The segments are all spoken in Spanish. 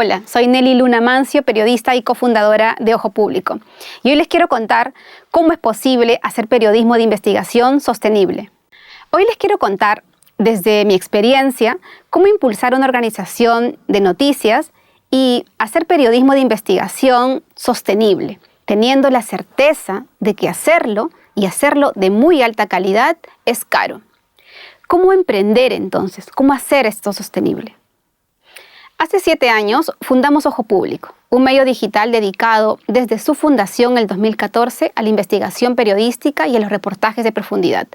Hola, soy Nelly Luna Mancio, periodista y cofundadora de Ojo Público. Y hoy les quiero contar cómo es posible hacer periodismo de investigación sostenible. Hoy les quiero contar, desde mi experiencia, cómo impulsar una organización de noticias y hacer periodismo de investigación sostenible, teniendo la certeza de que hacerlo, y hacerlo de muy alta calidad, es caro. ¿Cómo emprender entonces? ¿Cómo hacer esto sostenible? Hace 7 años fundamos Ojo Público, un medio digital dedicado desde su fundación en el 2014 a la investigación periodística y a los reportajes de profundidad.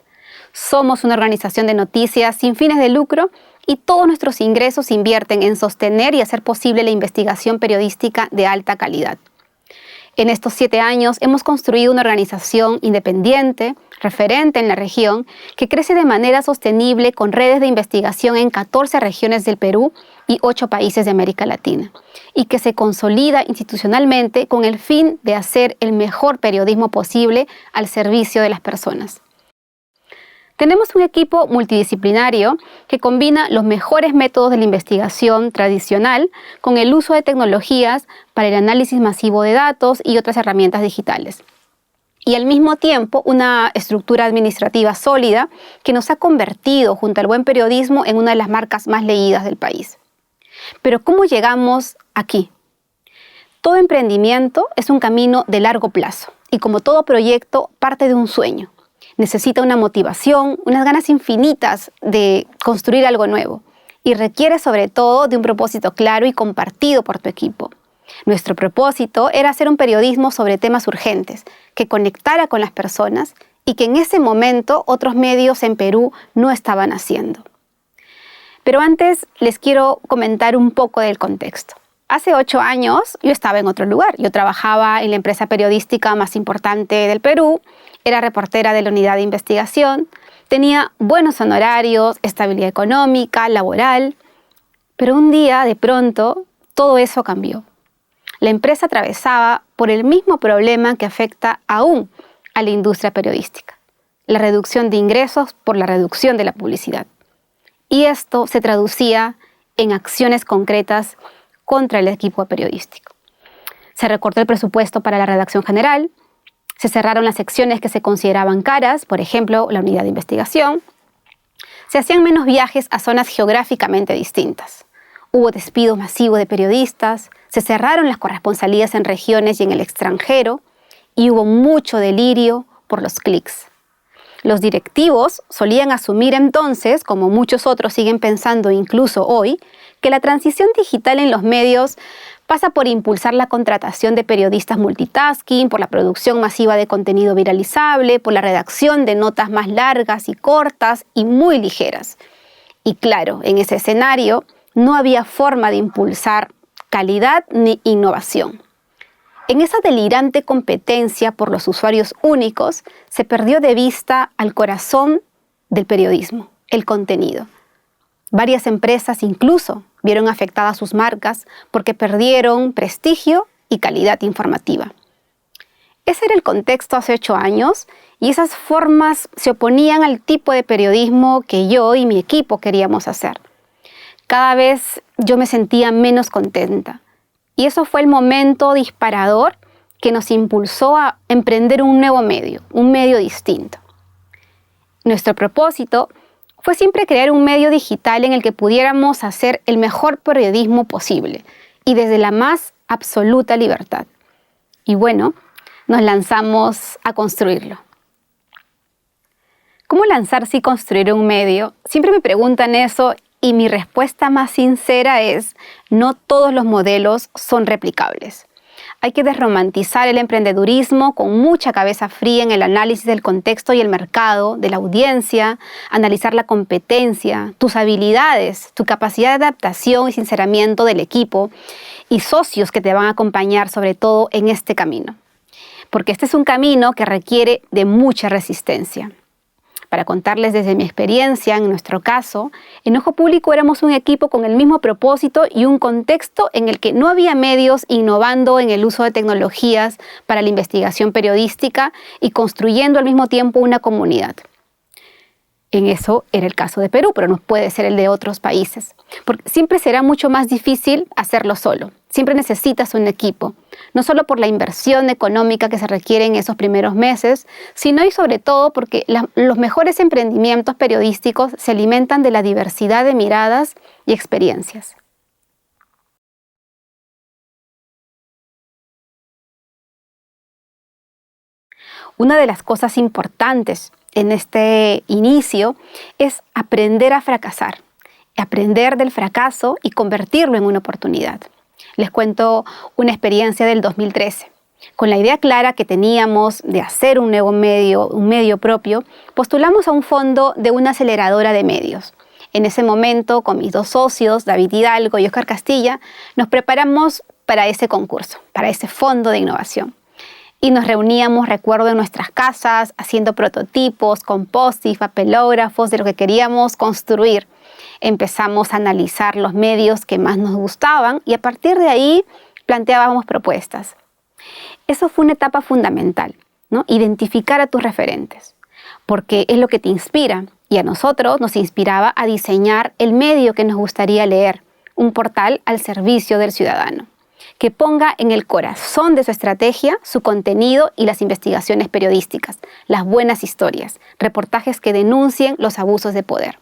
Somos una organización de noticias sin fines de lucro y todos nuestros ingresos se invierten en sostener y hacer posible la investigación periodística de alta calidad. En estos 7 años hemos construido una organización independiente, referente en la región, que crece de manera sostenible con redes de investigación en 14 regiones del Perú y 8 países de América Latina, y que se consolida institucionalmente con el fin de hacer el mejor periodismo posible al servicio de las personas. Tenemos un equipo multidisciplinario que combina los mejores métodos de la investigación tradicional con el uso de tecnologías para el análisis masivo de datos y otras herramientas digitales. Y al mismo tiempo una estructura administrativa sólida que nos ha convertido, junto al buen periodismo, en una de las marcas más leídas del país. Pero ¿cómo llegamos aquí? Todo emprendimiento es un camino de largo plazo y, como todo proyecto, parte de un sueño. Necesita una motivación, unas ganas infinitas de construir algo nuevo y requiere sobre todo de un propósito claro y compartido por tu equipo. Nuestro propósito era hacer un periodismo sobre temas urgentes, que conectara con las personas y que en ese momento otros medios en Perú no estaban haciendo. Pero antes les quiero comentar un poco del contexto. Hace 8 años yo estaba en otro lugar. Yo trabajaba en la empresa periodística más importante del Perú, era reportera de la unidad de investigación, tenía buenos honorarios, estabilidad económica, laboral, pero un día, de pronto, todo eso cambió. La empresa atravesaba por el mismo problema que afecta aún a la industria periodística: la reducción de ingresos por la reducción de la publicidad. Y esto se traducía en acciones concretas contra el equipo periodístico. Se recortó el presupuesto para la redacción general, se cerraron las secciones que se consideraban caras, por ejemplo, la unidad de investigación, se hacían menos viajes a zonas geográficamente distintas, hubo despidos masivos de periodistas, se cerraron las corresponsalías en regiones y en el extranjero, y hubo mucho delirio por los clics. Los directivos solían asumir entonces, como muchos otros siguen pensando incluso hoy, que la transición digital en los medios pasa por impulsar la contratación de periodistas multitasking, por la producción masiva de contenido viralizable, por la redacción de notas más largas y cortas y muy ligeras. Y claro, en ese escenario no había forma de impulsar calidad ni innovación. En esa delirante competencia por los usuarios únicos, se perdió de vista al corazón del periodismo, el contenido. Varias empresas incluso vieron afectadas sus marcas porque perdieron prestigio y calidad informativa. Ese era el contexto hace 8 años y esas formas se oponían al tipo de periodismo que yo y mi equipo queríamos hacer. Cada vez yo me sentía menos contenta. Y eso fue el momento disparador que nos impulsó a emprender un nuevo medio, un medio distinto. Nuestro propósito fue siempre crear un medio digital en el que pudiéramos hacer el mejor periodismo posible y desde la más absoluta libertad. Y bueno, nos lanzamos a construirlo. ¿Cómo lanzarse y construir un medio? Siempre me preguntan eso. Y mi respuesta más sincera es: no todos los modelos son replicables. Hay que desromantizar el emprendedurismo con mucha cabeza fría en el análisis del contexto y el mercado, de la audiencia, analizar la competencia, tus habilidades, tu capacidad de adaptación y sinceramiento del equipo y socios que te van a acompañar sobre todo en este camino. Porque este es un camino que requiere de mucha resistencia. Para contarles desde mi experiencia, en nuestro caso, en Ojo Público éramos un equipo con el mismo propósito y un contexto en el que no había medios innovando en el uso de tecnologías para la investigación periodística y construyendo al mismo tiempo una comunidad. En eso era el caso de Perú, pero no puede ser el de otros países, porque siempre será mucho más difícil hacerlo solo. Siempre necesitas un equipo, no solo por la inversión económica que se requiere en esos primeros meses, sino y sobre todo porque los mejores emprendimientos periodísticos se alimentan de la diversidad de miradas y experiencias. Una de las cosas importantes en este inicio es aprender a fracasar, aprender del fracaso y convertirlo en una oportunidad. Les cuento una experiencia del 2013. Con la idea clara que teníamos de hacer un nuevo medio, un medio propio, postulamos a un fondo de una aceleradora de medios. En ese momento, con mis dos socios, David Hidalgo y Oscar Castilla, nos preparamos para ese concurso, para ese fondo de innovación. Y nos reuníamos, recuerdo, en nuestras casas, haciendo prototipos, con post-its, papelógrafos de lo que queríamos construir. Empezamos a analizar los medios que más nos gustaban y a partir de ahí planteábamos propuestas. Eso fue una etapa fundamental, ¿no? Identificar a tus referentes, porque es lo que te inspira y a nosotros nos inspiraba a diseñar el medio que nos gustaría leer, un portal al servicio del ciudadano, que ponga en el corazón de su estrategia su contenido y las investigaciones periodísticas, las buenas historias, reportajes que denuncien los abusos de poder.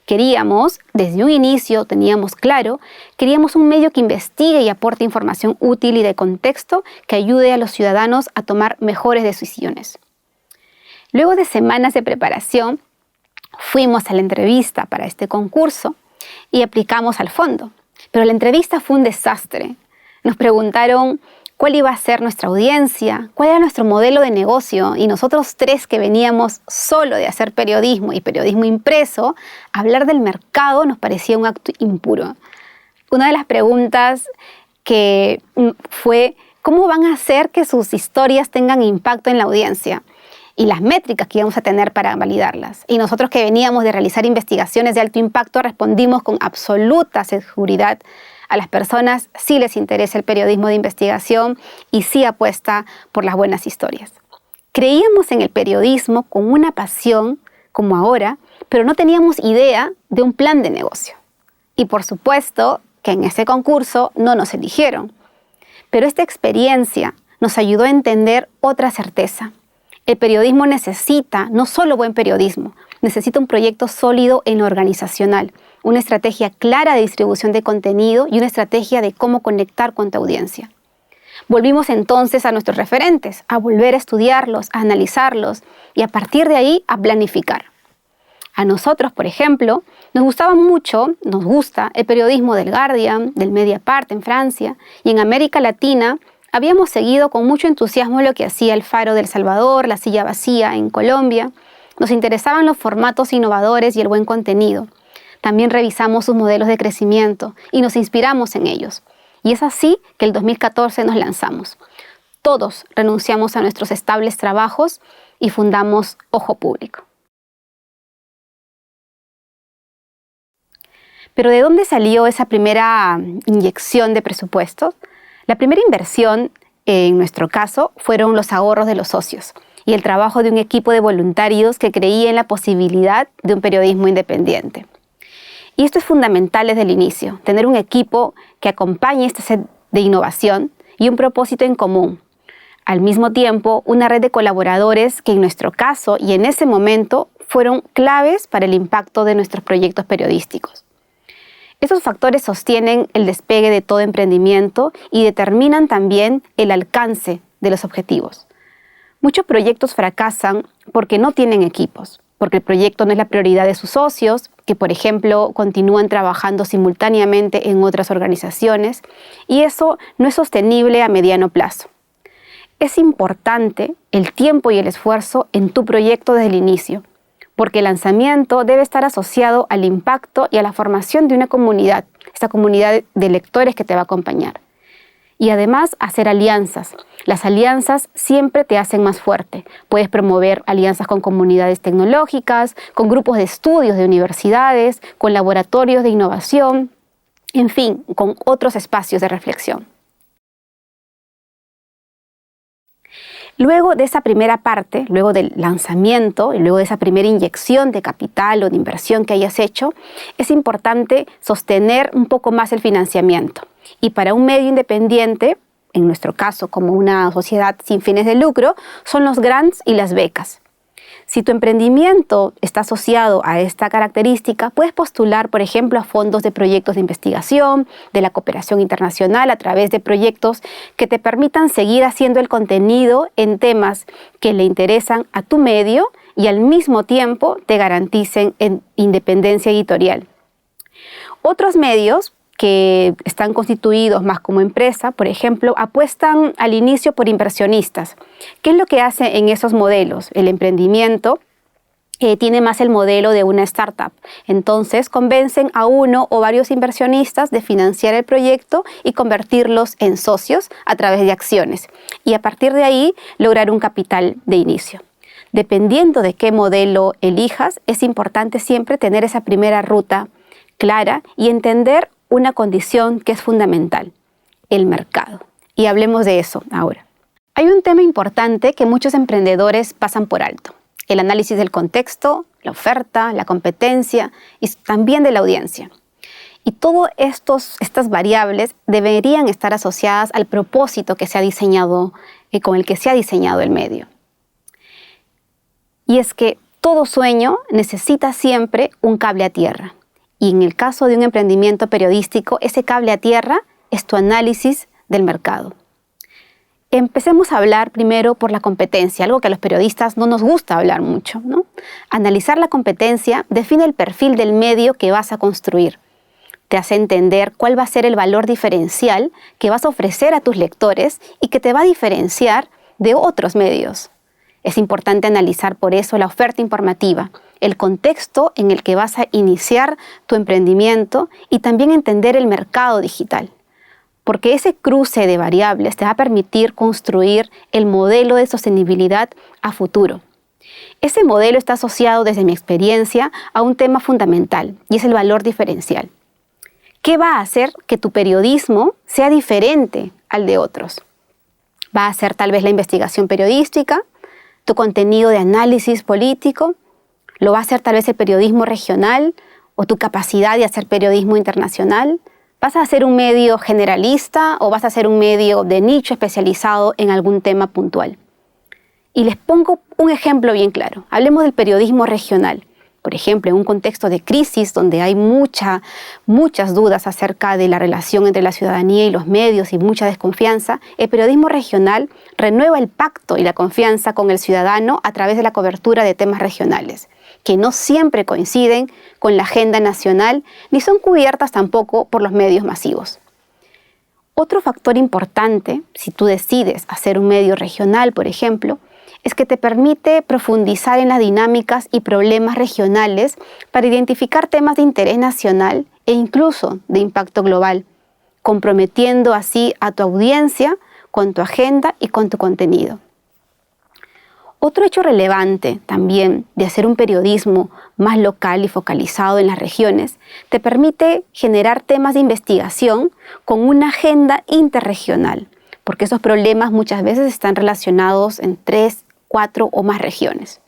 Queríamos, desde un inicio, teníamos claro, queríamos un medio que investigue y aporte información útil y de contexto que ayude a los ciudadanos a tomar mejores decisiones. Luego de semanas de preparación, fuimos a la entrevista para este concurso y aplicamos al fondo. Pero la entrevista fue un desastre. Nos preguntaron cuál iba a ser nuestra audiencia, cuál era nuestro modelo de negocio, y nosotros tres que veníamos solo de hacer periodismo y periodismo impreso, hablar del mercado nos parecía un acto impuro. Una de las preguntas que fue ¿cómo van a hacer que sus historias tengan impacto en la audiencia? Y las métricas que íbamos a tener para validarlas. Y nosotros que veníamos de realizar investigaciones de alto impacto respondimos con absoluta seguridad: a las personas sí les interesa el periodismo de investigación y sí apuesta por las buenas historias. Creíamos en el periodismo con una pasión, como ahora, pero no teníamos idea de un plan de negocio. Y por supuesto que en ese concurso no nos eligieron. Pero esta experiencia nos ayudó a entender otra certeza. El periodismo necesita no solo buen periodismo, necesita un proyecto sólido en lo organizacional, una estrategia clara de distribución de contenido y una estrategia de cómo conectar con tu audiencia. Volvimos entonces a nuestros referentes, a volver a estudiarlos, a analizarlos y a partir de ahí a planificar. A nosotros, por ejemplo, nos gusta el periodismo del Guardian, del Mediapart en Francia, y en América Latina habíamos seguido con mucho entusiasmo lo que hacía El Faro de El Salvador, La Silla Vacía en Colombia. Nos interesaban los formatos innovadores y el buen contenido. También revisamos sus modelos de crecimiento y nos inspiramos en ellos. Y es así que el 2014 nos lanzamos. Todos renunciamos a nuestros estables trabajos y fundamos Ojo Público. Pero ¿de dónde salió esa primera inyección de presupuestos? La primera inversión, en nuestro caso, fueron los ahorros de los socios y el trabajo de un equipo de voluntarios que creía en la posibilidad de un periodismo independiente. Y esto es fundamental desde el inicio, tener un equipo que acompañe esta sed de innovación y un propósito en común. Al mismo tiempo, una red de colaboradores que en nuestro caso y en ese momento fueron claves para el impacto de nuestros proyectos periodísticos. Esos factores sostienen el despegue de todo emprendimiento y determinan también el alcance de los objetivos. Muchos proyectos fracasan porque no tienen equipos, porque el proyecto no es la prioridad de sus socios, que por ejemplo continúan trabajando simultáneamente en otras organizaciones, y eso no es sostenible a mediano plazo. Es importante el tiempo y el esfuerzo en tu proyecto desde el inicio, porque el lanzamiento debe estar asociado al impacto y a la formación de una comunidad, esta comunidad de lectores que te va a acompañar. Y además hacer alianzas. Las alianzas siempre te hacen más fuerte. Puedes promover alianzas con comunidades tecnológicas, con grupos de estudios de universidades, con laboratorios de innovación, en fin, con otros espacios de reflexión. Luego de esa primera parte, luego del lanzamiento y luego de esa primera inyección de capital o de inversión que hayas hecho, es importante sostener un poco más el financiamiento. Y para un medio independiente, en nuestro caso como una sociedad sin fines de lucro, son los grants y las becas. Si tu emprendimiento está asociado a esta característica, puedes postular, por ejemplo, a fondos de proyectos de investigación, de la cooperación internacional, a través de proyectos que te permitan seguir haciendo el contenido en temas que le interesan a tu medio y al mismo tiempo te garanticen independencia editorial. Otros medios que están constituidos más como empresa, por ejemplo, apuestan al inicio por inversionistas. ¿Qué es lo que hace en esos modelos? El emprendimiento tiene más el modelo de una startup. Entonces, convencen a uno o varios inversionistas de financiar el proyecto y convertirlos en socios a través de acciones. Y a partir de ahí, lograr un capital de inicio. Dependiendo de qué modelo elijas, es importante siempre tener esa primera ruta clara y entender una condición que es fundamental, el mercado. Y hablemos de eso ahora. Hay un tema importante que muchos emprendedores pasan por alto: el análisis del contexto, la oferta, la competencia y también de la audiencia. Y todas estas variables deberían estar asociadas al propósito que se ha diseñado, con el que se ha diseñado el medio. Y es que todo sueño necesita siempre un cable a tierra. Y en el caso de un emprendimiento periodístico, ese cable a tierra es tu análisis del mercado. Empecemos a hablar primero por la competencia, algo que a los periodistas no nos gusta hablar mucho, ¿no? Analizar la competencia define el perfil del medio que vas a construir. Te hace entender cuál va a ser el valor diferencial que vas a ofrecer a tus lectores y que te va a diferenciar de otros medios. Es importante analizar por eso la oferta informativa, el contexto en el que vas a iniciar tu emprendimiento y también entender el mercado digital. Porque ese cruce de variables te va a permitir construir el modelo de sostenibilidad a futuro. Ese modelo está asociado, desde mi experiencia, a un tema fundamental y es el valor diferencial. ¿Qué va a hacer que tu periodismo sea diferente al de otros? ¿Va a ser tal vez la investigación periodística, tu contenido de análisis político? ¿Lo va a hacer tal vez el periodismo regional o tu capacidad de hacer periodismo internacional? ¿Vas a hacer un medio generalista o vas a hacer un medio de nicho especializado en algún tema puntual? Y les pongo un ejemplo bien claro. Hablemos del periodismo regional. Por ejemplo, en un contexto de crisis donde hay muchas dudas acerca de la relación entre la ciudadanía y los medios y mucha desconfianza, el periodismo regional renueva el pacto y la confianza con el ciudadano a través de la cobertura de temas regionales, que no siempre coinciden con la agenda nacional ni son cubiertas tampoco por los medios masivos. Otro factor importante, si tú decides hacer un medio regional, por ejemplo, es que te permite profundizar en las dinámicas y problemas regionales para identificar temas de interés nacional e incluso de impacto global, comprometiendo así a tu audiencia con tu agenda y con tu contenido. Otro hecho relevante también de hacer un periodismo más local y focalizado en las regiones te permite generar temas de investigación con una agenda interregional, porque esos problemas muchas veces están relacionados en 3, 4 o más regiones.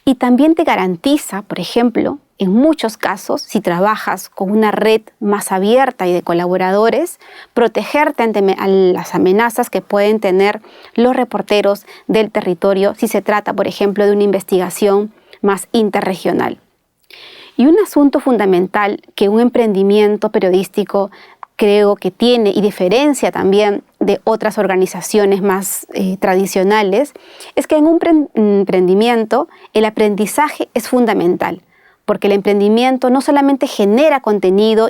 Y también te garantiza, por ejemplo, en muchos casos, si trabajas con una red más abierta y de colaboradores, protegerte ante las amenazas que pueden tener los reporteros del territorio si se trata, por ejemplo, de una investigación más interregional. Y un asunto fundamental que un emprendimiento periodístico creo que tiene y diferencia también de otras organizaciones más tradicionales, es que en un emprendimiento el aprendizaje es fundamental, porque el emprendimiento no solamente genera contenido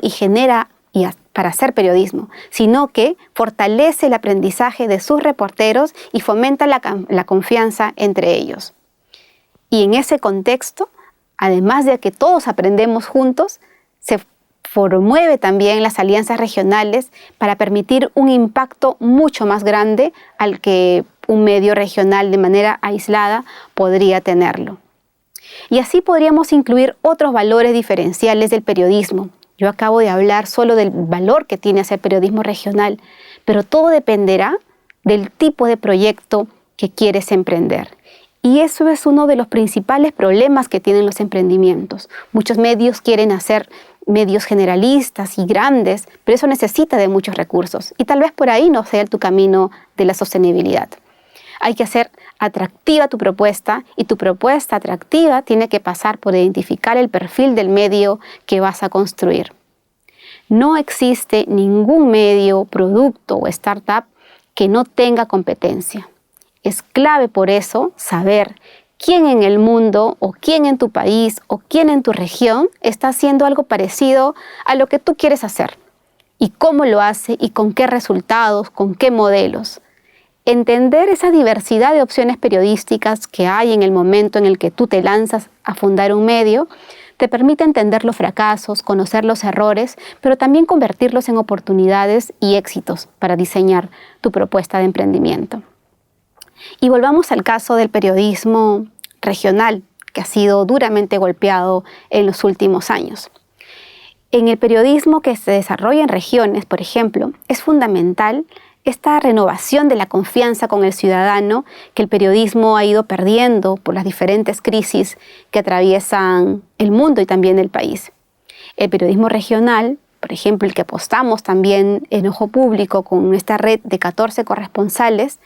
para hacer periodismo, sino que fortalece el aprendizaje de sus reporteros y fomenta la confianza entre ellos. Y en ese contexto, además de que todos aprendemos juntos, se promueve también las alianzas regionales para permitir un impacto mucho más grande al que un medio regional de manera aislada podría tenerlo. Y así podríamos incluir otros valores diferenciales del periodismo. Yo acabo de hablar solo del valor que tiene hacer periodismo regional, pero todo dependerá del tipo de proyecto que quieres emprender. Y eso es uno de los principales problemas que tienen los emprendimientos. Muchos medios quieren hacer medios generalistas y grandes, pero eso necesita de muchos recursos y tal vez por ahí no sea tu camino de la sostenibilidad. Hay que hacer atractiva tu propuesta y tu propuesta atractiva tiene que pasar por identificar el perfil del medio que vas a construir. No existe ningún medio, producto o startup que no tenga competencia. Es clave por eso saber quién en el mundo o quién en tu país o quién en tu región está haciendo algo parecido a lo que tú quieres hacer y cómo lo hace y con qué resultados, con qué modelos. Entender esa diversidad de opciones periodísticas que hay en el momento en el que tú te lanzas a fundar un medio te permite entender los fracasos, conocer los errores, pero también convertirlos en oportunidades y éxitos para diseñar tu propuesta de emprendimiento. Y volvamos al caso del periodismo regional, que ha sido duramente golpeado en los últimos años. En el periodismo que se desarrolla en regiones, por ejemplo, es fundamental esta renovación de la confianza con el ciudadano que el periodismo ha ido perdiendo por las diferentes crisis que atraviesan el mundo y también el país. El periodismo regional, por ejemplo, el que apostamos también en Ojo Público con esta red de 14 corresponsales,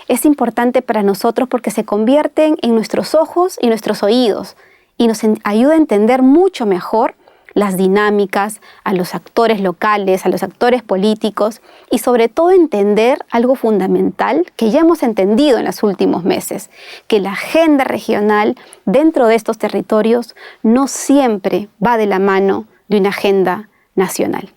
es importante para nosotros porque se convierten en nuestros ojos y nuestros oídos y nos ayuda a entender mucho mejor las dinámicas, a los actores locales, a los actores políticos y sobre todo entender algo fundamental que ya hemos entendido en los últimos meses, que la agenda regional dentro de estos territorios no siempre va de la mano de una agenda nacional.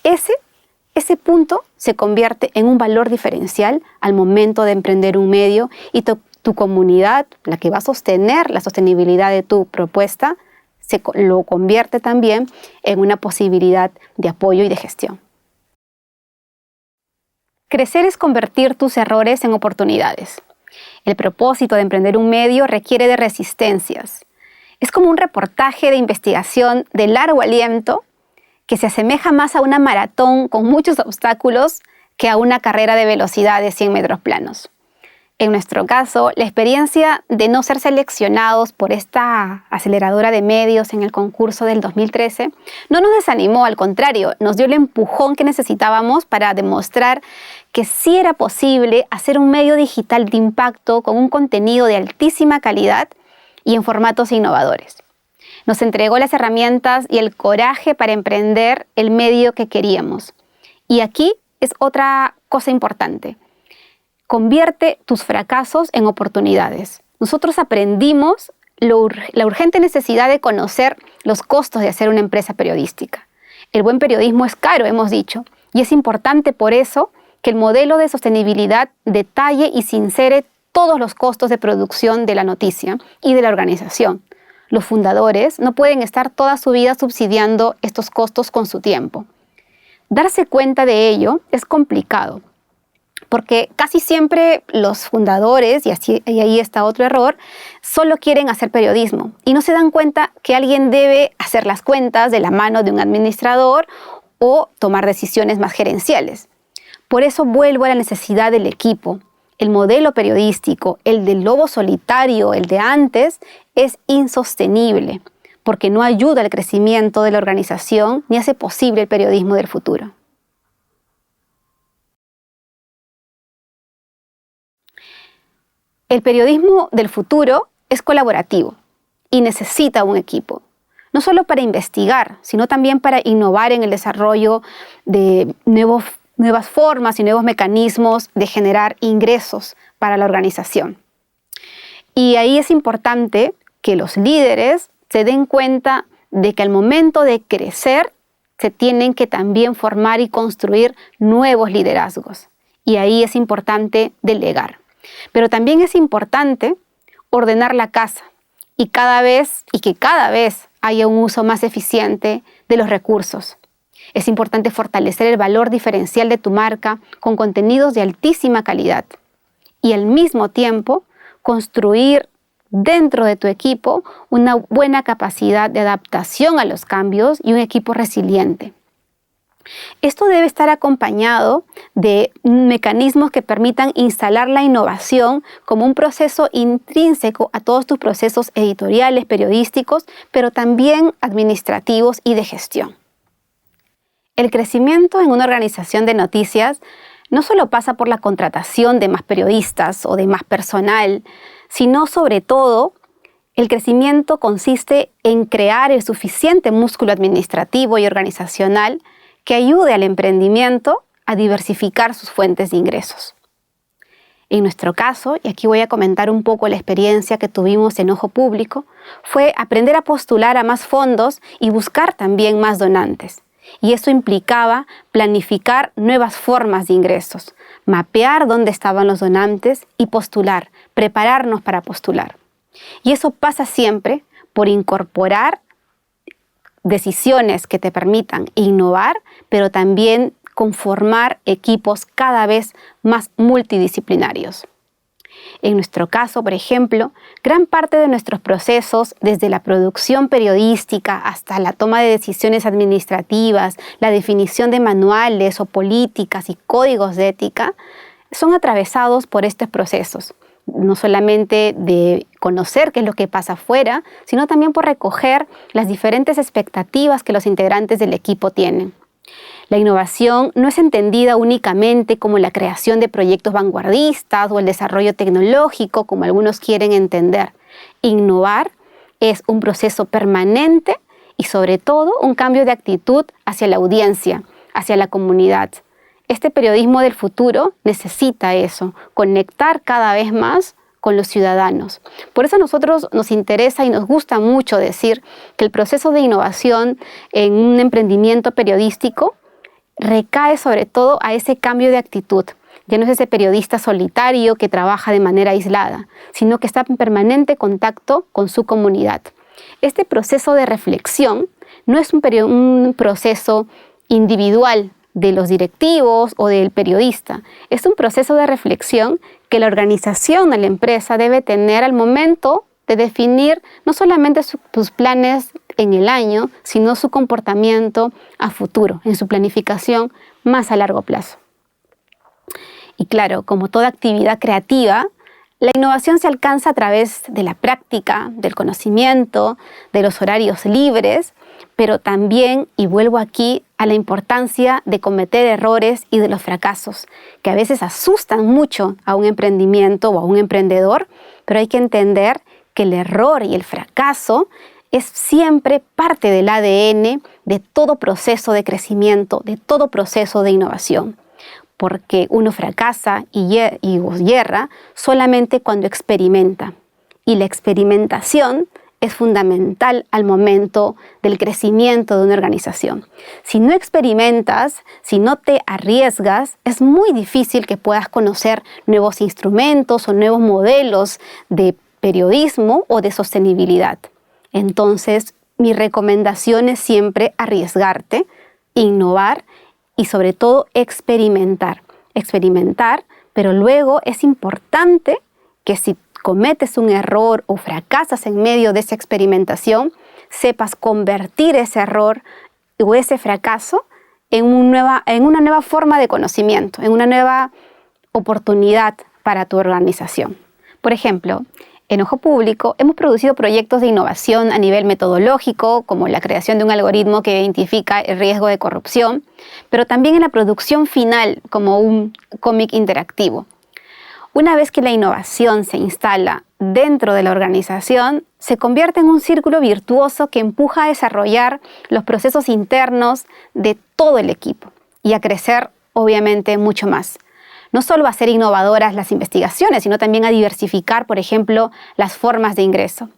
Ese punto se convierte en un valor diferencial al momento de emprender un medio y tu comunidad, la que va a sostener la sostenibilidad de tu propuesta, lo convierte también en una posibilidad de apoyo y de gestión. Crecer es convertir tus errores en oportunidades. El propósito de emprender un medio requiere de resistencias. Es como un reportaje de investigación de largo aliento que se asemeja más a una maratón con muchos obstáculos que a una carrera de velocidad de 100 metros planos. En nuestro caso, la experiencia de no ser seleccionados por esta aceleradora de medios en el concurso del 2013 no nos desanimó, al contrario, nos dio el empujón que necesitábamos para demostrar que sí era posible hacer un medio digital de impacto con un contenido de altísima calidad y en formatos innovadores. Nos entregó las herramientas y el coraje para emprender el medio que queríamos. Y aquí es otra cosa importante. Convierte tus fracasos en oportunidades. Nosotros aprendimos la urgente necesidad de conocer los costos de hacer una empresa periodística. El buen periodismo es caro, hemos dicho, y es importante por eso que el modelo de sostenibilidad detalle y sincere todos los costos de producción de la noticia y de la organización. Los fundadores no pueden estar toda su vida subsidiando estos costos con su tiempo. Darse cuenta de ello es complicado, porque casi siempre los fundadores, y ahí está otro error, solo quieren hacer periodismo y no se dan cuenta que alguien debe hacer las cuentas de la mano de un administrador o tomar decisiones más gerenciales. Por eso vuelvo a la necesidad del equipo. El modelo periodístico, el del lobo solitario, el de antes, es insostenible porque no ayuda al crecimiento de la organización ni hace posible el periodismo del futuro. El periodismo del futuro es colaborativo y necesita un equipo, no solo para investigar, sino también para innovar en el desarrollo de nuevas formas y nuevos mecanismos de generar ingresos para la organización. Y ahí es importante que los líderes se den cuenta de que al momento de crecer se tienen que también formar y construir nuevos liderazgos. Y ahí es importante delegar. Pero también es importante ordenar la casa y que cada vez haya un uso más eficiente de los recursos. Es importante fortalecer el valor diferencial de tu marca con contenidos de altísima calidad y al mismo tiempo construir dentro de tu equipo una buena capacidad de adaptación a los cambios y un equipo resiliente. Esto debe estar acompañado de mecanismos que permitan instalar la innovación como un proceso intrínseco a todos tus procesos editoriales, periodísticos, pero también administrativos y de gestión. El crecimiento en una organización de noticias no solo pasa por la contratación de más periodistas o de más personal, sino sobre todo el crecimiento consiste en crear el suficiente músculo administrativo y organizacional que ayude al emprendimiento a diversificar sus fuentes de ingresos. En nuestro caso, y aquí voy a comentar un poco la experiencia que tuvimos en Ojo Público, fue aprender a postular a más fondos y buscar también más donantes. Y eso implicaba planificar nuevas formas de ingresos, mapear dónde estaban los donantes y postular, prepararnos para postular. Y eso pasa siempre por incorporar decisiones que te permitan innovar, pero también conformar equipos cada vez más multidisciplinarios. En nuestro caso, por ejemplo, gran parte de nuestros procesos, desde la producción periodística hasta la toma de decisiones administrativas, la definición de manuales o políticas y códigos de ética, son atravesados por estos procesos. No solamente de conocer qué es lo que pasa afuera, sino también por recoger las diferentes expectativas que los integrantes del equipo tienen. La innovación no es entendida únicamente como la creación de proyectos vanguardistas o el desarrollo tecnológico, como algunos quieren entender. Innovar es un proceso permanente y sobre todo un cambio de actitud hacia la audiencia, hacia la comunidad. Este periodismo del futuro necesita eso, conectar cada vez más con los ciudadanos. Por eso a nosotros nos interesa y nos gusta mucho decir que el proceso de innovación en un emprendimiento periodístico recae sobre todo a ese cambio de actitud. Ya no es ese periodista solitario que trabaja de manera aislada, sino que está en permanente contacto con su comunidad. Este proceso de reflexión no es un proceso individual de los directivos o del periodista. Es un proceso de reflexión que la organización de la empresa debe tener al momento de definir no solamente sus planes en el año, sino su comportamiento a futuro, en su planificación más a largo plazo. Y claro, como toda actividad creativa, la innovación se alcanza a través de la práctica, del conocimiento, de los horarios libres, pero también, y vuelvo aquí, a la importancia de cometer errores y de los fracasos, que a veces asustan mucho a un emprendimiento o a un emprendedor, pero hay que entender que el error y el fracaso es siempre parte del ADN de todo proceso de crecimiento, de todo proceso de innovación. Porque uno fracasa y hierra solamente cuando experimenta. Y la experimentación es fundamental al momento del crecimiento de una organización. Si no experimentas, si no te arriesgas, es muy difícil que puedas conocer nuevos instrumentos o nuevos modelos de periodismo o de sostenibilidad. Entonces, mi recomendación es siempre arriesgarte, innovar y sobre todo experimentar. Experimentar, pero luego es importante que si cometes un error o fracasas en medio de esa experimentación, sepas convertir ese error o ese fracaso en una nueva forma de conocimiento, en una nueva oportunidad para tu organización. Por ejemplo, en Ojo Público hemos producido proyectos de innovación a nivel metodológico, como la creación de un algoritmo que identifica el riesgo de corrupción, pero también en la producción final, como un cómic interactivo. Una vez que la innovación se instala dentro de la organización, se convierte en un círculo virtuoso que empuja a desarrollar los procesos internos de todo el equipo y a crecer, obviamente, mucho más. No solo a hacer innovadoras las investigaciones, sino también a diversificar, por ejemplo, las formas de ingreso.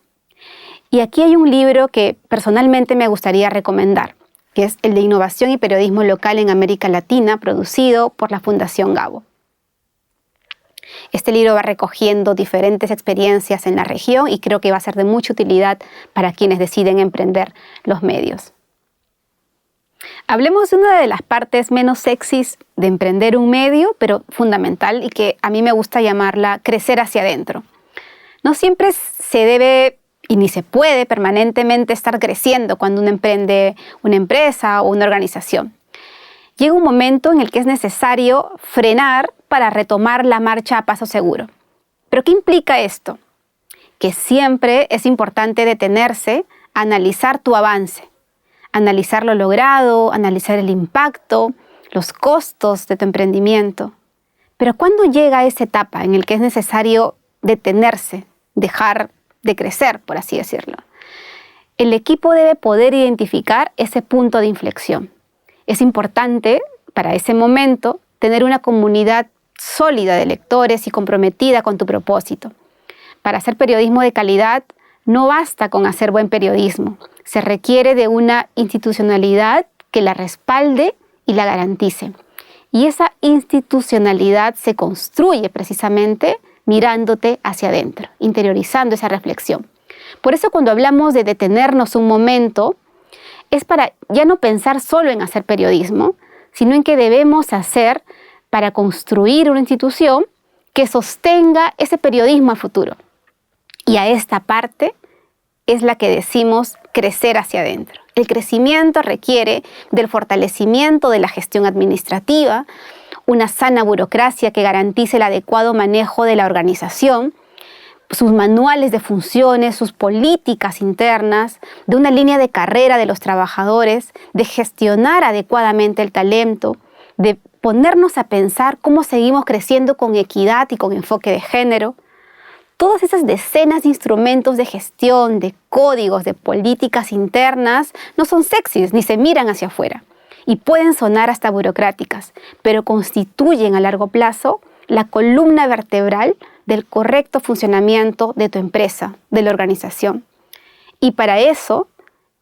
Y aquí hay un libro que personalmente me gustaría recomendar, que es el de Innovación y Periodismo Local en América Latina, producido por la Fundación Gabo. Este libro va recogiendo diferentes experiencias en la región y creo que va a ser de mucha utilidad para quienes deciden emprender los medios. Hablemos de una de las partes menos sexys de emprender un medio, pero fundamental y que a mí me gusta llamarla crecer hacia adentro. No siempre se debe y ni se puede permanentemente estar creciendo cuando uno emprende una empresa o una organización. llega un momento en el que es necesario frenar para retomar la marcha a paso seguro. ¿Pero qué implica esto? Que siempre es importante detenerse, analizar tu avance, analizar lo logrado, analizar el impacto, los costos de tu emprendimiento. Pero ¿cuándo llega esa etapa en la que es necesario detenerse, dejar de crecer, por así decirlo? El equipo debe poder identificar ese punto de inflexión. Es importante, para ese momento, tener una comunidad sólida de lectores y comprometida con tu propósito. Para hacer periodismo de calidad, no basta con hacer buen periodismo. Se requiere de una institucionalidad que la respalde y la garantice. Y esa institucionalidad se construye precisamente mirándote hacia adentro, interiorizando esa reflexión. Por eso cuando hablamos de detenernos un momento, es para ya no pensar solo en hacer periodismo, sino en qué debemos hacer para construir una institución que sostenga ese periodismo a futuro. Y a esta parte es la que decimos crecer hacia adentro. El crecimiento requiere del fortalecimiento de la gestión administrativa, una sana burocracia que garantice el adecuado manejo de la organización, sus manuales de funciones, sus políticas internas, de una línea de carrera de los trabajadores, de gestionar adecuadamente el talento, de ponernos a pensar cómo seguimos creciendo con equidad y con enfoque de género. Todas esas decenas de instrumentos de gestión, de códigos, de políticas internas, no son sexys ni se miran hacia afuera y pueden sonar hasta burocráticas, pero constituyen a largo plazo la columna vertebral del correcto funcionamiento de tu empresa, de la organización. Y para eso,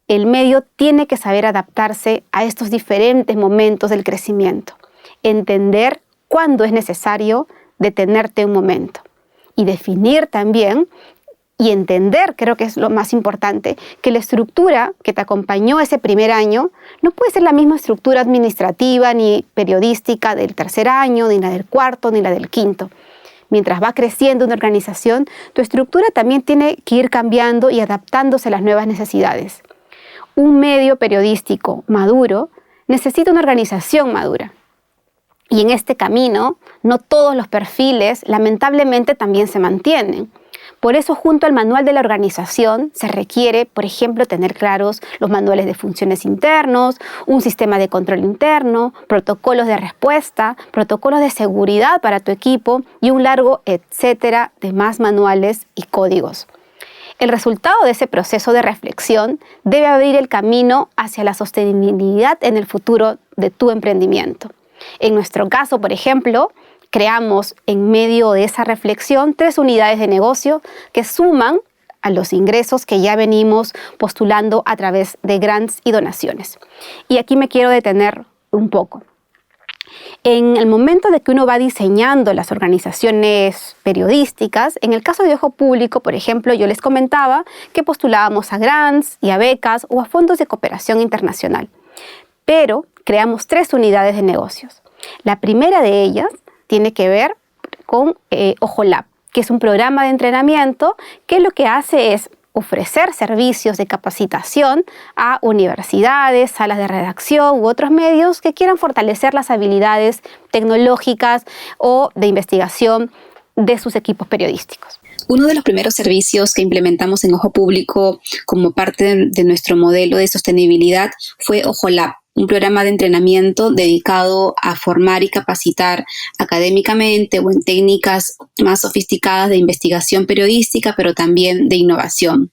el medio tiene que saber adaptarse a estos diferentes momentos del crecimiento, entender cuándo es necesario detenerte un momento y definir también y entender, creo que es lo más importante, que la estructura que te acompañó ese primer año no puede ser la misma estructura administrativa ni periodística del tercer año, ni la del cuarto, ni la del quinto. Mientras va creciendo una organización, tu estructura también tiene que ir cambiando y adaptándose a las nuevas necesidades. Un medio periodístico maduro necesita una organización madura. Y en este camino, no todos los perfiles, lamentablemente, también se mantienen. Por eso, junto al manual de la organización, se requiere, por ejemplo, tener claros los manuales de funciones internos, un sistema de control interno, protocolos de respuesta, protocolos de seguridad para tu equipo y un largo etcétera de más manuales y códigos. El resultado de ese proceso de reflexión debe abrir el camino hacia la sostenibilidad en el futuro de tu emprendimiento. En nuestro caso, por ejemplo, creamos en medio de esa reflexión 3 unidades de negocio que suman a los ingresos que ya venimos postulando a través de grants y donaciones. Y aquí me quiero detener un poco. En el momento de que uno va diseñando las organizaciones periodísticas, en el caso de Ojo Público, por ejemplo, yo les comentaba que postulábamos a grants y a becas o a fondos de cooperación internacional. Pero creamos 3 unidades de negocios. La primera de ellas tiene que ver con Ojo Lab, que es un programa de entrenamiento que lo que hace es ofrecer servicios de capacitación a universidades, salas de redacción u otros medios que quieran fortalecer las habilidades tecnológicas o de investigación de sus equipos periodísticos. Uno de los primeros servicios que implementamos en Ojo Público como parte de nuestro modelo de sostenibilidad fue Ojo Lab, un programa de entrenamiento dedicado a formar y capacitar académicamente o en técnicas más sofisticadas de investigación periodística, pero también de innovación.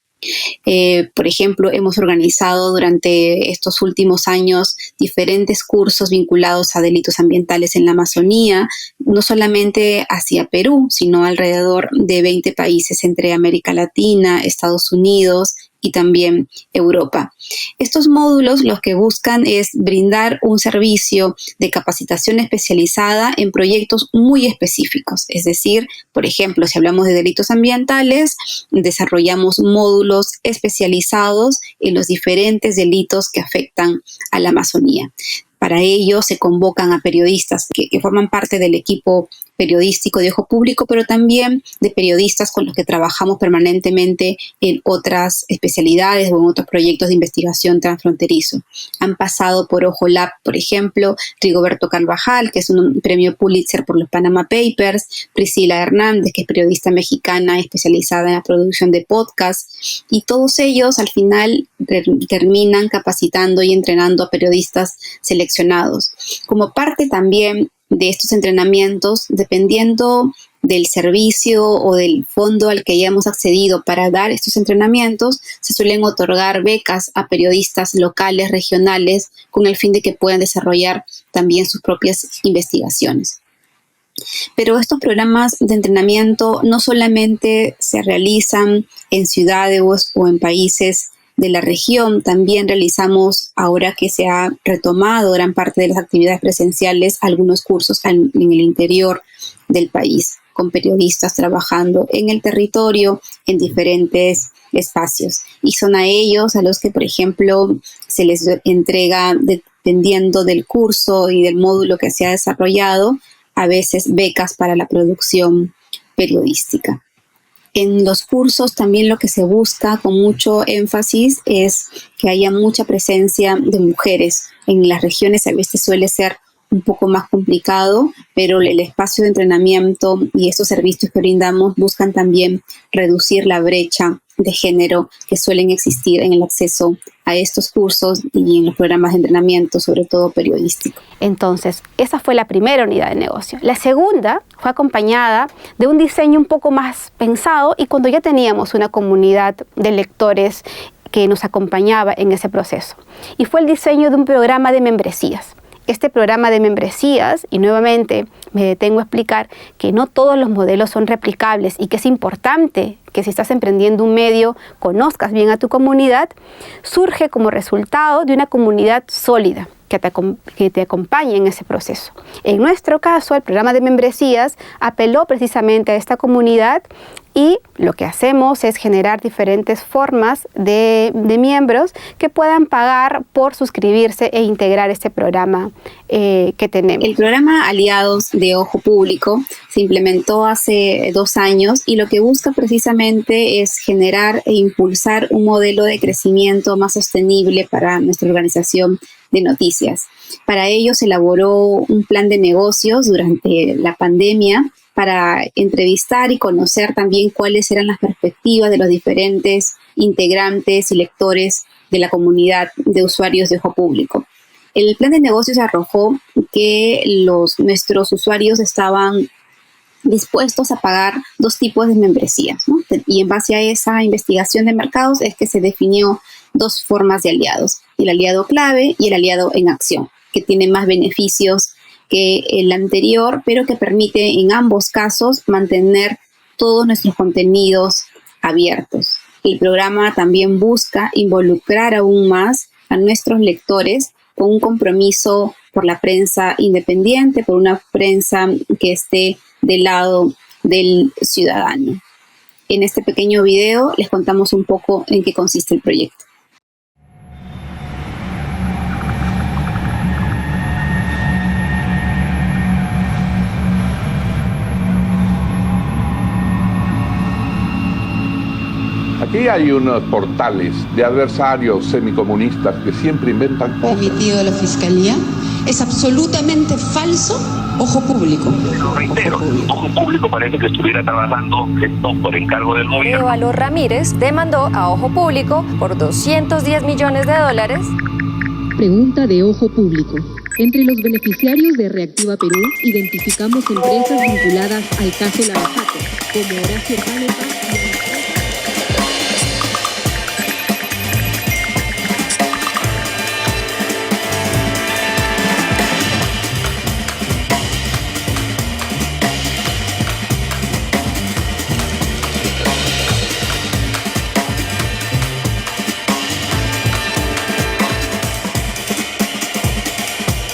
Por ejemplo, hemos organizado durante estos últimos años diferentes cursos vinculados a delitos ambientales en la Amazonía, no solamente hacia Perú, sino alrededor de 20 países entre América Latina, Estados Unidos y también Europa. Estos módulos lo que buscan es brindar un servicio de capacitación especializada en proyectos muy específicos. Es decir, por ejemplo, si hablamos de delitos ambientales, desarrollamos módulos especializados en los diferentes delitos que afectan a la Amazonía. Para ello se convocan a periodistas que forman parte del equipo periodístico de Ojo Público, pero también de periodistas con los que trabajamos permanentemente en otras especialidades o en otros proyectos de investigación transfronterizo. Han pasado por Ojo Lab, por ejemplo, Rigoberto Carvajal, que es un premio Pulitzer por los Panama Papers, Priscila Hernández, que es periodista mexicana especializada en la producción de podcasts, y todos ellos al final terminan capacitando y entrenando a periodistas seleccionados. Como parte también de estos entrenamientos, dependiendo del servicio o del fondo al que hayamos accedido para dar estos entrenamientos, se suelen otorgar becas a periodistas locales, regionales, con el fin de que puedan desarrollar también sus propias investigaciones. Pero estos programas de entrenamiento no solamente se realizan en ciudades o en países de la región, también realizamos, ahora que se ha retomado gran parte de las actividades presenciales, algunos cursos en el interior del país, con periodistas trabajando en el territorio en diferentes espacios. Y son a ellos a los que, por ejemplo, se les entrega, dependiendo del curso y del módulo que se ha desarrollado, a veces becas para la producción periodística. En los cursos también lo que se busca con mucho énfasis es que haya mucha presencia de mujeres. En las regiones a veces suele ser un poco más complicado, pero el espacio de entrenamiento y estos servicios que brindamos buscan también reducir la brecha de género que suelen existir en el acceso a estos cursos y en los programas de entrenamiento, sobre todo periodístico. Entonces, esa fue la primera unidad de negocio. La segunda fue acompañada de un diseño un poco más pensado y cuando ya teníamos una comunidad de lectores que nos acompañaba en ese proceso. Y fue el diseño de un programa de membresías. Este programa de membresías, y nuevamente me detengo a explicar que no todos los modelos son replicables y que es importante que si estás emprendiendo un medio, conozcas bien a tu comunidad, surge como resultado de una comunidad sólida que te acompañe en ese proceso. En nuestro caso, el programa de membresías apeló precisamente a esta comunidad y lo que hacemos es generar diferentes formas de miembros que puedan pagar por suscribirse e integrar este programa que tenemos. El programa Aliados de Ojo Público se implementó hace 2 años y lo que busca precisamente es generar e impulsar un modelo de crecimiento más sostenible para nuestra organización de noticias. Para ello se elaboró un plan de negocios durante la pandemia para entrevistar y conocer también cuáles eran las perspectivas de los diferentes integrantes y lectores de la comunidad de usuarios de Ojo Público. El plan de negocios arrojó que nuestros usuarios estaban dispuestos a pagar 2 tipos de membresías, ¿no? Y en base a esa investigación de mercados es que se definió 2 formas de aliados, el aliado clave y el aliado en acción, que tiene más beneficios que el anterior, pero que permite en ambos casos mantener todos nuestros contenidos abiertos. El programa también busca involucrar aún más a nuestros lectores con un compromiso por la prensa independiente, por una prensa que esté del lado del ciudadano. En este pequeño video les contamos un poco en qué consiste el proyecto. Aquí hay unos portales de adversarios semicomunistas que siempre inventan cosas. Emitido a la Fiscalía. Es absolutamente falso. Ojo Público. Lo reitero, Ojo Público parece que estuviera trabajando esto por encargo del gobierno. Valor Ramírez demandó a Ojo Público por $210 millones. Pregunta de Ojo Público. Entre los beneficiarios de Reactiva Perú identificamos empresas vinculadas al caso Lavajato, como Horacio Canepa y...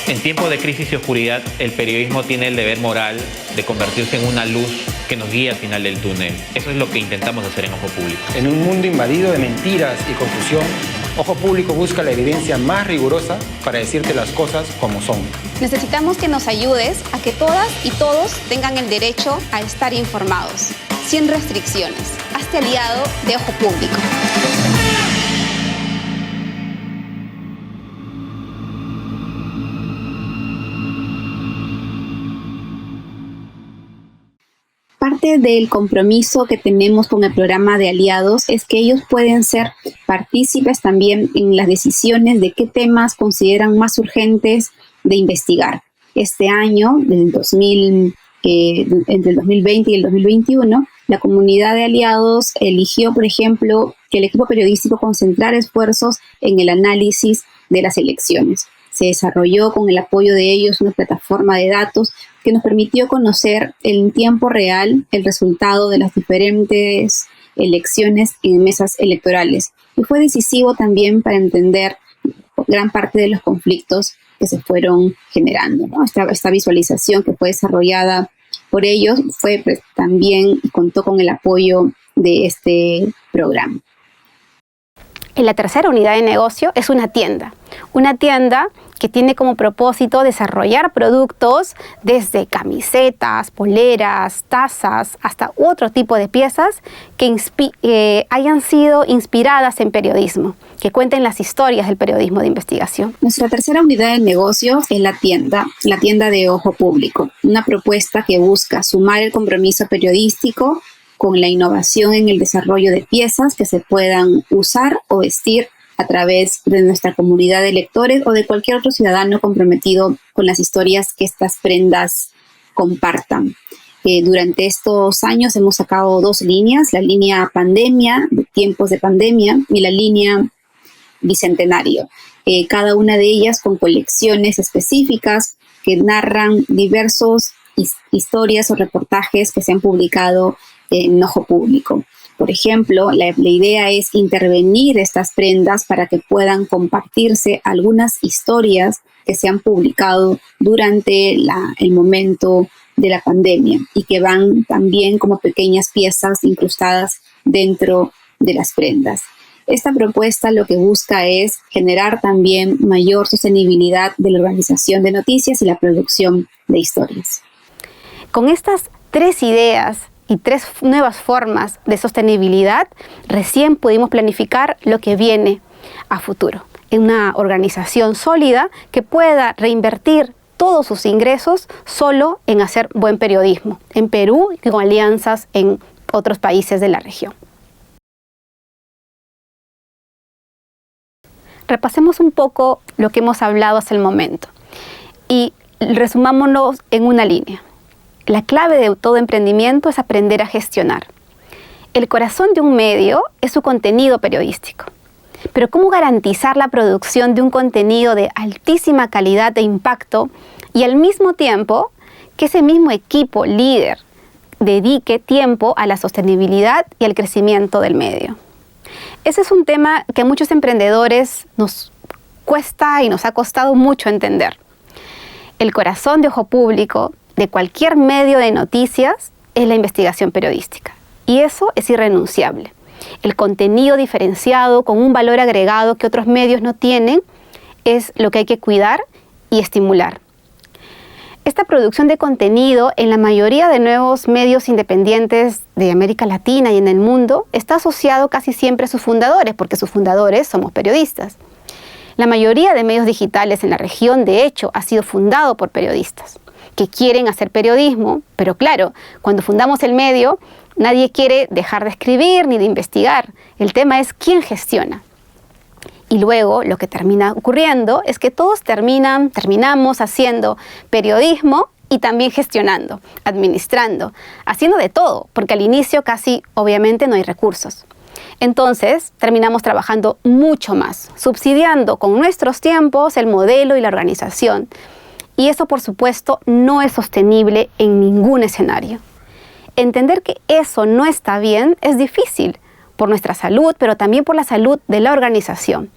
En tiempos de crisis y oscuridad, el periodismo tiene el deber moral de convertirse en una luz que nos guíe al final del túnel. Eso es lo que intentamos hacer en Ojo Público. En un mundo invadido de mentiras y confusión, Ojo Público busca la evidencia más rigurosa para decirte las cosas como son. Necesitamos que nos ayudes a que todas y todos tengan el derecho a estar informados, sin restricciones. Hazte aliado de Ojo Público. Parte del compromiso que tenemos con el programa de aliados es que ellos pueden ser partícipes también en las decisiones de qué temas consideran más urgentes de investigar. Este año, entre el 2020 y el 2021, la comunidad de aliados eligió, por ejemplo, que el equipo periodístico concentrara esfuerzos en el análisis de las elecciones. Se desarrolló con el apoyo de ellos una plataforma de datos que nos permitió conocer en tiempo real el resultado de las diferentes elecciones en mesas electorales. Y fue decisivo también para entender gran parte de los conflictos que se fueron generando, ¿no? Esta visualización que fue desarrollada por ellos también contó con el apoyo de este programa. La tercera unidad de negocio es una tienda que tiene como propósito desarrollar productos desde camisetas, poleras, tazas, hasta otro tipo de piezas que hayan sido inspiradas en periodismo, que cuenten las historias del periodismo de investigación. Nuestra tercera unidad de negocio es la tienda de Ojo Público, una propuesta que busca sumar el compromiso periodístico con la innovación en el desarrollo de piezas que se puedan usar o vestir a través de nuestra comunidad de lectores o de cualquier otro ciudadano comprometido con las historias que estas prendas compartan. Durante estos años hemos sacado 2 líneas, la línea pandemia, de tiempos de pandemia, y la línea bicentenario. Cada una de ellas con colecciones específicas que narran diversas historias o reportajes que se han publicado en Ojo Público. Por ejemplo, la idea es intervenir estas prendas para que puedan compartirse algunas historias que se han publicado durante el momento de la pandemia y que van también como pequeñas piezas incrustadas dentro de las prendas. Esta propuesta lo que busca es generar también mayor sostenibilidad de la organización de noticias y la producción de historias. Con estas 3 ideas y 3 nuevas formas de sostenibilidad, recién pudimos planificar lo que viene a futuro. En una organización sólida que pueda reinvertir todos sus ingresos solo en hacer buen periodismo, en Perú y con alianzas en otros países de la región. Repasemos un poco lo que hemos hablado hasta el momento y resumámonos en una línea. La clave de todo emprendimiento es aprender a gestionar. El corazón de un medio es su contenido periodístico. Pero ¿cómo garantizar la producción de un contenido de altísima calidad e impacto y al mismo tiempo que ese mismo equipo líder dedique tiempo a la sostenibilidad y al crecimiento del medio? Ese es un tema que a muchos emprendedores nos cuesta y nos ha costado mucho entender. El corazón de Ojo Público de cualquier medio de noticias es la investigación periodística. Y eso es irrenunciable. El contenido diferenciado con un valor agregado que otros medios no tienen es lo que hay que cuidar y estimular. Esta producción de contenido en la mayoría de nuevos medios independientes de América Latina y en el mundo está asociado casi siempre a sus fundadores, porque sus fundadores somos periodistas. La mayoría de medios digitales en la región, de hecho, ha sido fundado por periodistas que quieren hacer periodismo, pero claro, cuando fundamos el medio, nadie quiere dejar de escribir ni de investigar. El tema es quién gestiona. Y luego lo que termina ocurriendo es que todos terminamos haciendo periodismo y también gestionando, administrando, haciendo de todo, porque al inicio casi obviamente no hay recursos. Entonces terminamos trabajando mucho más, subsidiando con nuestros tiempos el modelo y la organización. Y eso, por supuesto, no es sostenible en ningún escenario. Entender que eso no está bien es difícil por nuestra salud, pero también por la salud de la organización.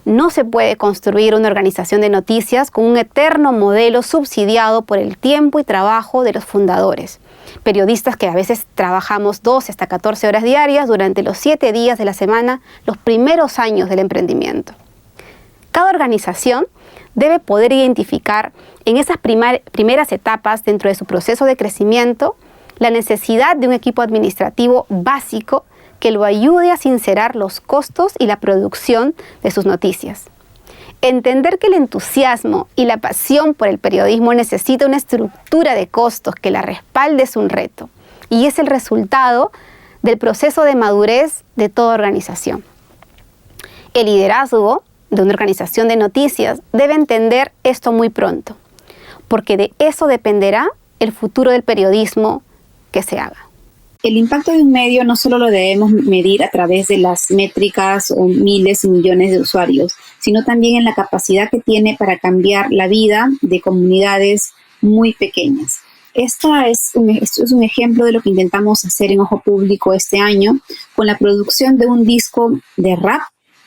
No se puede construir una organización de noticias con un eterno modelo subsidiado por el tiempo y trabajo de los fundadores. periodistas que a veces trabajamos 12 hasta 14 horas diarias durante los 7 días de la semana, los primeros años del emprendimiento. Cada organización debe poder identificar en esas primeras etapas dentro de su proceso de crecimiento la necesidad de un equipo administrativo básico que lo ayude a sincerar los costos y la producción de sus noticias. Entender que el entusiasmo y la pasión por el periodismo necesita una estructura de costos que la respalde es un reto y es el resultado del proceso de madurez de toda organización. El liderazgo de una organización de noticias debe entender esto muy pronto, porque de eso dependerá el futuro del periodismo que se haga. El impacto de un medio no solo lo debemos medir a través de las métricas o miles y millones de usuarios, sino también en la capacidad que tiene para cambiar la vida de comunidades muy pequeñas. Esto es un ejemplo de lo que intentamos hacer en Ojo Público este año con la producción de un disco de rap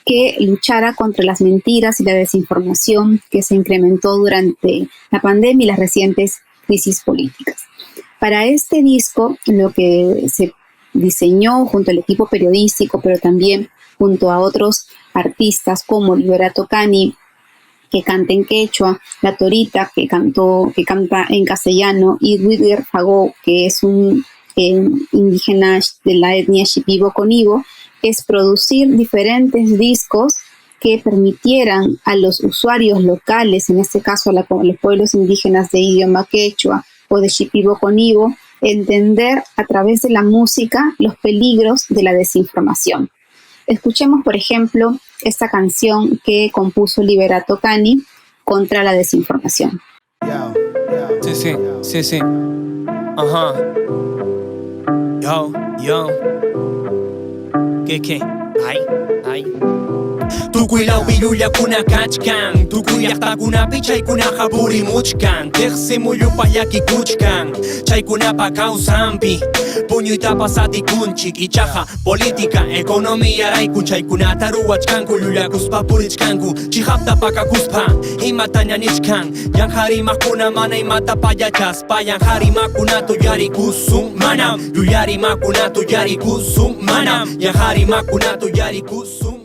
que luchara contra las mentiras y la desinformación que se incrementó durante la pandemia y las recientes crisis políticas. Para este disco, lo que se diseñó junto al equipo periodístico, pero también junto a otros artistas como Liberato Cani, que canta en quechua, La Torita, que canta en castellano, y Wilder Fagó, que es un indígena de la etnia Shipibo-Conibo, es producir diferentes discos que permitieran a los usuarios locales, en este caso a los pueblos indígenas de idioma quechua o de Shipibo-Conibo, entender a través de la música los peligros de la desinformación. Escuchemos, por ejemplo, esta canción que compuso Liberato Cani contra la desinformación. Sí. Ajá. Yo. ¿Qué? Ay. Tukuila ubiluya kuna kachkan, tukuya kuna picha kuna haburi muchkan, tersimuyu payaki kuchkan, chay kuna pa kausampi, puño y tapasati kunchik y chaja, política, economía raikun, chay kuna taruachkanku, luya kuspa purichkanku, chihapta paka kuspa, imatanya nichkan, yanjari makuna mana imata payachas, payanjari makuna tuyari kusum manam, yuyari makuna tuyari kusum manam, yanjari makuna tuyari kusum.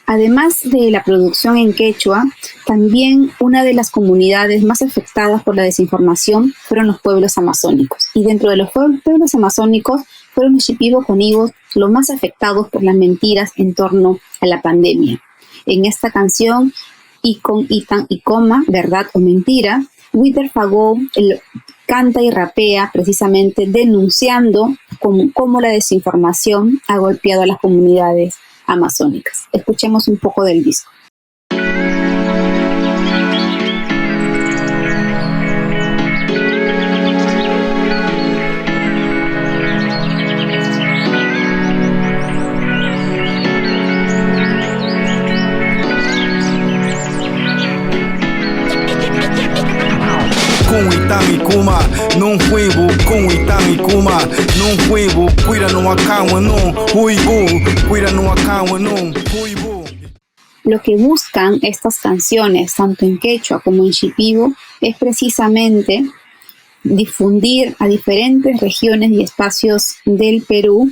Además de la producción en quechua, también una de las comunidades más afectadas por la desinformación fueron los pueblos amazónicos. Y dentro de los pueblos amazónicos fueron los Shipibo-Conibos los más afectados por las mentiras en torno a la pandemia. En esta canción, Icon, Itan y Coma, Verdad o Mentira, Wilder Fagó canta y rapea precisamente denunciando cómo la desinformación ha golpeado a las comunidades amazónicas. Escuchemos un poco del disco. Com Itami Kuma, non huibu, com Itami Kuma, non huibu, cuida no acawa, non huibu, cuida no acawa, non huibu. Lo que buscan estas canciones, tanto en quechua como en shipibo, es precisamente difundir a diferentes regiones y espacios del Perú,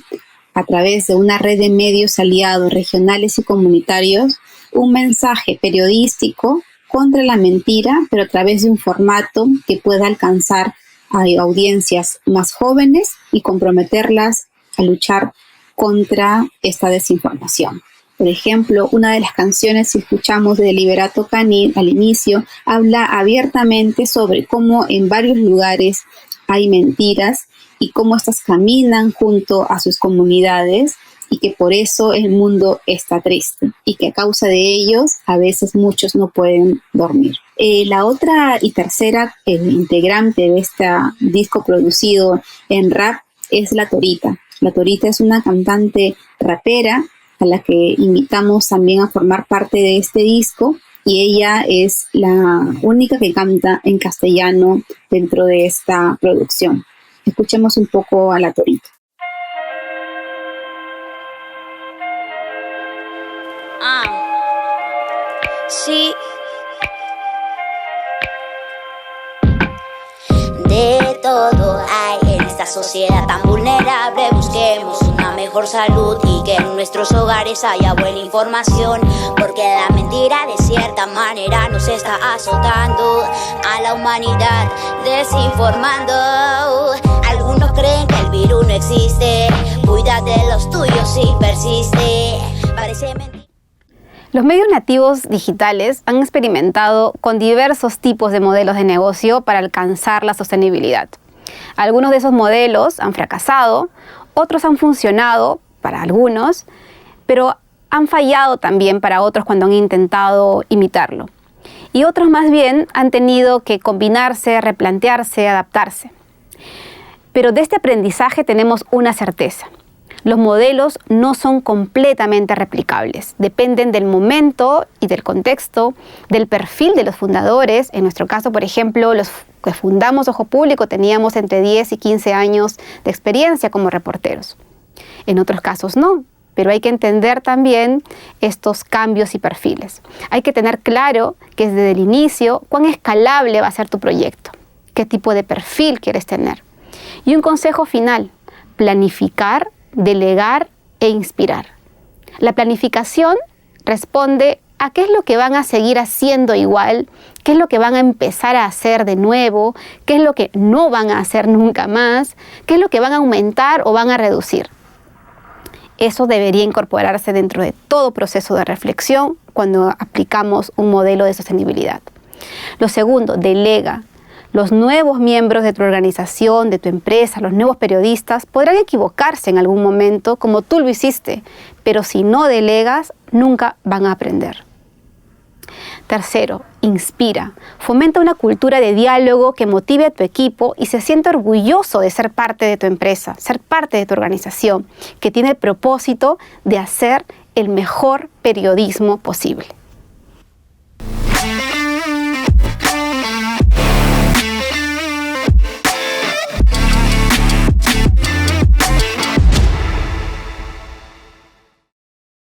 a través de una red de medios aliados regionales y comunitarios, un mensaje periodístico contra la mentira, pero a través de un formato que pueda alcanzar a audiencias más jóvenes y comprometerlas a luchar contra esta desinformación. Por ejemplo, una de las canciones que escuchamos de Liberato Cani al inicio habla abiertamente sobre cómo en varios lugares hay mentiras y cómo estas caminan junto a sus comunidades y que por eso el mundo está triste y que a causa de ellos a veces muchos no pueden dormir. La otra y tercera integrante de este disco producido en rap es La Torita. La Torita es una cantante rapera a la que invitamos también a formar parte de este disco y ella es la única que canta en castellano dentro de esta producción. Escuchemos un poco a La Torita. Sí. De todo hay en esta esta sociedad tan vulnerable busquemos una mejor salud y que en nuestros hogares haya buena información, porque la mentira de cierta manera nos está azotando a la humanidad, desinformando. Algunos creen que el virus no existe, cuida de los tuyos si persiste. Parece mentira. Los medios nativos digitales han experimentado con diversos tipos de modelos de negocio para alcanzar la sostenibilidad. Algunos de esos modelos han fracasado, otros han funcionado para algunos, pero han fallado también para otros cuando han intentado imitarlo. Y otros más bien han tenido que combinarse, replantearse, adaptarse. Pero de este aprendizaje tenemos una certeza. Los modelos no son completamente replicables. Dependen del momento y del contexto, del perfil de los fundadores. En nuestro caso, por ejemplo, los que fundamos Ojo Público teníamos entre 10 y 15 años de experiencia como reporteros. En otros casos no, pero hay que entender también estos cambios y perfiles. Hay que tener claro que desde el inicio cuán escalable va a ser tu proyecto, qué tipo de perfil quieres tener. Y un consejo final, planificar, delegar e inspirar. La planificación responde a qué es lo que van a seguir haciendo igual, qué es lo que van a empezar a hacer de nuevo, qué es lo que no van a hacer nunca más, qué es lo que van a aumentar o van a reducir. Eso debería incorporarse dentro de todo proceso de reflexión cuando aplicamos un modelo de sostenibilidad. Lo segundo, delega. Los nuevos miembros de tu organización, de tu empresa, los nuevos periodistas podrán equivocarse en algún momento como tú lo hiciste, pero si no delegas, nunca van a aprender. Tercero, inspira. Fomenta una cultura de diálogo que motive a tu equipo y se sienta orgulloso de ser parte de tu empresa, ser parte de tu organización, que tiene el propósito de hacer el mejor periodismo posible.